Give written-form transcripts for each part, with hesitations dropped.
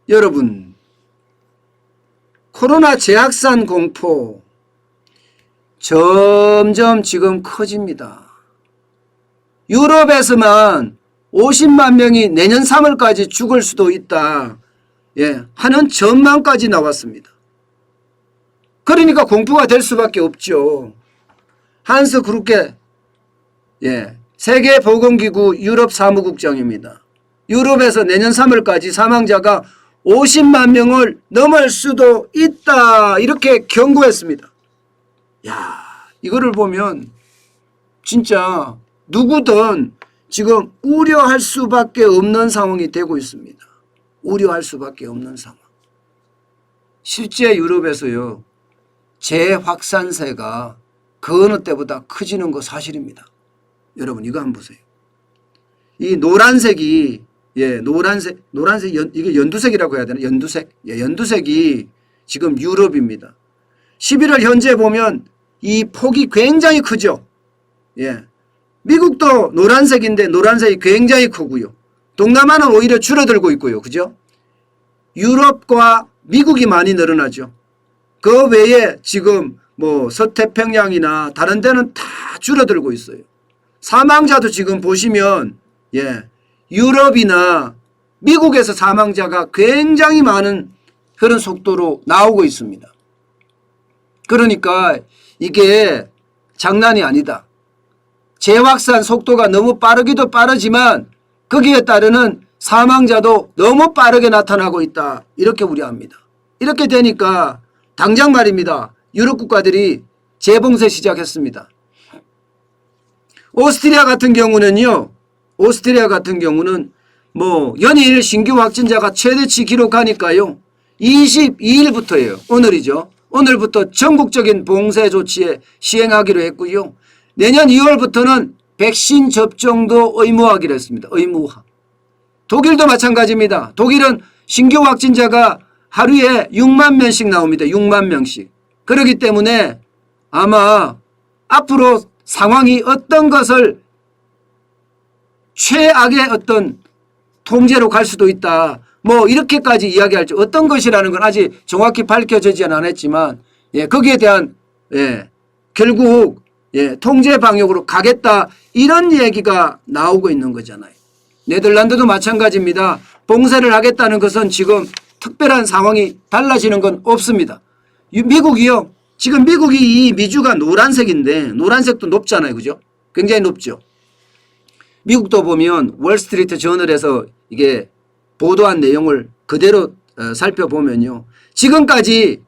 여러분, 코로나 재확산 공포 점점 지금 커집니다. 유럽에서만 50만 명이 내년 3월까지 죽을 수도 있다 하는 전망까지 나왔습니다. 그러니까 공포가 될 수밖에 없죠. 한스 그루게 세계보건기구 유럽 사무국장입니다. 유럽에서 내년 3월까지 사망자가 50만 명을 넘을 수도 있다 이렇게 경고했습니다. 야, 이거를 보면 진짜 누구든 지금 우려할 수밖에 없는 상황이 되고 있습니다. 우려할 수밖에 없는 상황. 실제 유럽에서요, 재확산세가 그 어느 때보다 커지는 거 사실입니다. 여러분 이거 한번 보세요. 이 노란색이 노란색 이게 연두색이라고 해야 되나? 연두색. 연두색이 지금 유럽입니다. 11월 현재 보면 이 폭이 굉장히 크죠. 미국도 노란색인데 노란색이 굉장히 크고요. 동남아는 오히려 줄어들고 있고요. 그죠? 유럽과 미국이 많이 늘어나죠. 그 외에 지금 뭐 서태평양이나 다른 데는 다 줄어들고 있어요. 사망자도 지금 보시면 유럽이나 미국에서 사망자가 굉장히 많은 그런 속도로 나오고 있습니다. 그러니까 이게 장난이 아니다. 재확산 속도가 너무 빠르기도 빠르지만 거기에 따르는 사망자도 너무 빠르게 나타나고 있다. 이렇게 우려합니다. 이렇게 되니까 당장 말입니다. 유럽 국가들이 재봉쇄 시작했습니다. 오스트리아 같은 경우는 뭐 연일 신규 확진자가 최대치 기록하니까요. 22일부터예요. 오늘이죠. 오늘부터 전국적인 봉쇄 조치에 시행하기로 했고요. 내년 2월부터는 백신 접종도 의무화하기로 했습니다. 의무화. 독일도 마찬가지입니다. 독일은 신규 확진자가 하루에 6만 명씩 나옵니다. 6만 명씩. 그렇기 때문에 아마 앞으로 상황이 어떤 것을 최악의 어떤 통제로 갈 수도 있다. 뭐 이렇게까지 이야기할지 어떤 것이라는 건 아직 정확히 밝혀지지는 않았지만 거기에 대한 결국 통제 방역으로 가겠다 이런 얘기가 나오고 있는 거잖아요. 네덜란드도 마찬가지입니다. 봉쇄를 하겠다는 것은 지금 특별한 상황이 달라지는 건 없습니다. 미국이요. 지금 미국이 이 미주가 노란색인데 노란색도 높잖아요. 그죠? 굉장히 높죠. 미국도 보면 월스트리트 저널에서 이게 보도한 내용을 그대로 살펴보면요. 지금까지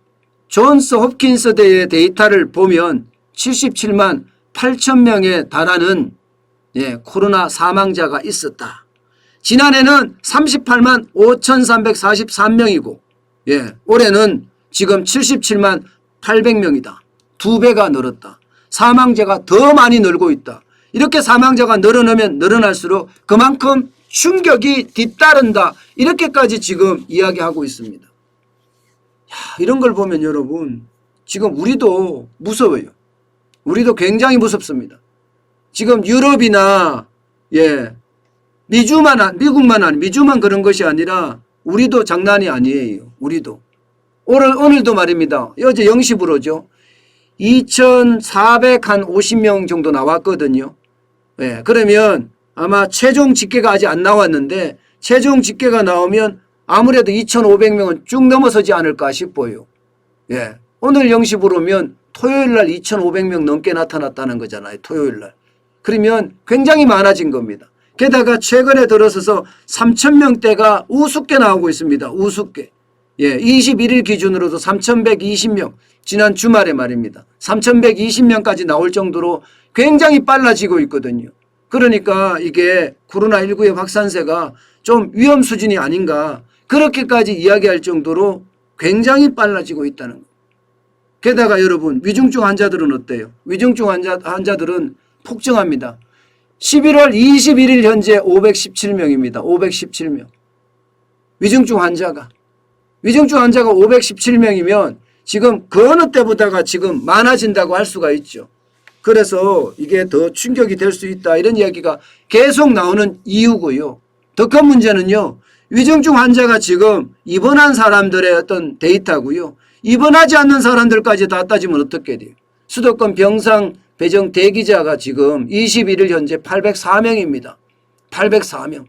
존스 홉킨스 대의 데이터를 보면 77만 8천 명에 달하는 코로나 사망자가 있었다. 지난해는 38만 5,343명이고 올해는 지금 77만 800명이다. 2배가 늘었다. 사망자가 더 많이 늘고 있다. 이렇게 사망자가 늘어나면 늘어날수록 그만큼 충격이 뒤따른다. 이렇게까지 지금 이야기하고 있습니다. 이런 걸 보면 여러분 지금 우리도 무서워요. 우리도 굉장히 무섭습니다. 지금 유럽이나 미국만 그런 것이 아니라 우리도 장난이 아니에요. 우리도. 오늘도 말입니다. 어제 0시부로죠. 2,450명 정도 나왔거든요. 그러면 아마 최종 집계가 아직 안 나왔는데 최종 집계가 나오면 아무래도 2,500명은 쭉 넘어서지 않을까 싶어요. 오늘 0시부로면 토요일 날 2,500명 넘게 나타났다는 거잖아요. 토요일 날. 그러면 굉장히 많아진 겁니다. 게다가 최근에 들어서서 3,000명대가 우습게 나오고 있습니다. 우습게. 21일 기준으로도 3,120명. 지난 주말에 말입니다. 3,120명까지 나올 정도로 굉장히 빨라지고 있거든요. 그러니까 이게 코로나19의 확산세가 좀 위험 수준이 아닌가 그렇게까지 이야기할 정도로 굉장히 빨라지고 있다는 거. 게다가 여러분 위중증 환자들은 어때요? 위중증 환자들은 폭증합니다. 11월 21일 현재 517명입니다. 517명. 위중증 환자가 517명이면 지금 그 어느 때보다가 지금 많아진다고 할 수가 있죠. 그래서 이게 더 충격이 될 수 있다 이런 이야기가 계속 나오는 이유고요. 더 큰 문제는요. 위중증 환자가 지금 입원한 사람들의 어떤 데이터고요. 입원하지 않는 사람들까지 다 따지면 어떻게 돼요? 수도권 병상 배정 대기자가 지금 21일 현재 804명입니다. 804명.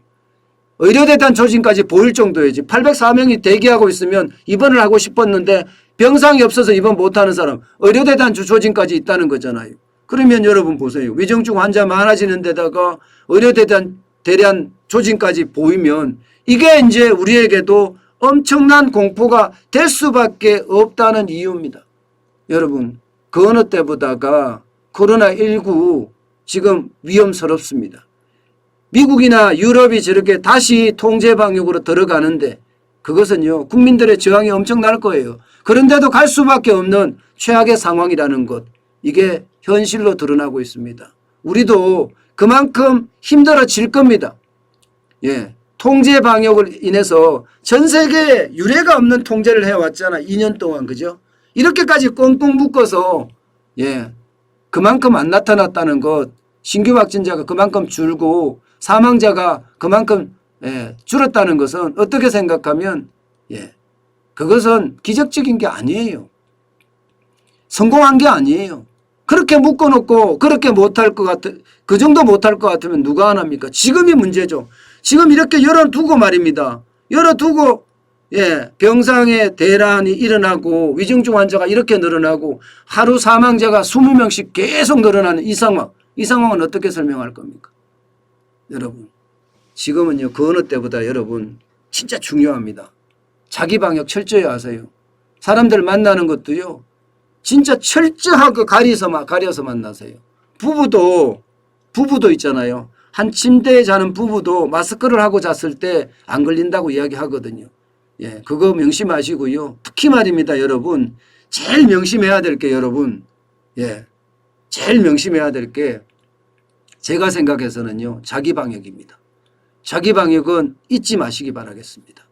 의료대단 조짐까지 보일 정도이지. 804명이 대기하고 있으면 입원을 하고 싶었는데 병상이 없어서 입원 못하는 사람 의료대단 조짐까지 있다는 거잖아요. 그러면 여러분 보세요. 위중증 환자 많아지는 데다가 의료대단 대란 조짐까지 보이면 이게 이제 우리에게도 엄청난 공포가 될 수밖에 없다는 이유입니다. 여러분 그 어느 때보다가 코로나19 지금 위험스럽습니다. 미국이나 유럽이 저렇게 다시 통제 방역으로 들어가는데 그것은요 국민들의 저항이 엄청날 거예요. 그런데도 갈 수밖에 없는 최악의 상황이라는 것 이게 현실로 드러나고 있습니다. 우리도 그만큼 힘들어질 겁니다. 예, 통제 방역을 인해서 전 세계에 유례가 없는 통제를 해왔잖아. 2년 동안 그죠? 이렇게까지 꽁꽁 묶어서 예, 그만큼 안 나타났다는 것 신규 확진자가 그만큼 줄고 사망자가 그만큼 줄었다는 것은 어떻게 생각하면 그것은 기적적인 게 아니에요. 성공한 게 아니에요. 그렇게 묶어놓고 그렇게 못할 것 같은 그 정도 못할 것 같으면 누가 안 합니까? 지금이 문제죠. 지금 이렇게 열어두고 말입니다. 열어두고 병상에 대란이 일어나고 위중증 환자가 이렇게 늘어나고 하루 사망자가 20명씩 계속 늘어나는 이 상황은 어떻게 설명할 겁니까? 여러분 지금은요 그 어느 때보다 여러분 진짜 중요합니다. 자기 방역 철저히 하세요. 사람들 만나는 것도요 진짜 철저하게 가려서 만나세요. 부부도 있잖아요. 한 침대에 자는 부부도 마스크를 하고 잤을 때 안 걸린다고 이야기하거든요. 예, 그거 명심하시고요. 특히 말입니다, 여러분. 제일 명심해야 될 게 여러분, 제일 명심해야 될 게 제가 생각해서는요, 자기 방역입니다. 자기 방역은 잊지 마시기 바라겠습니다.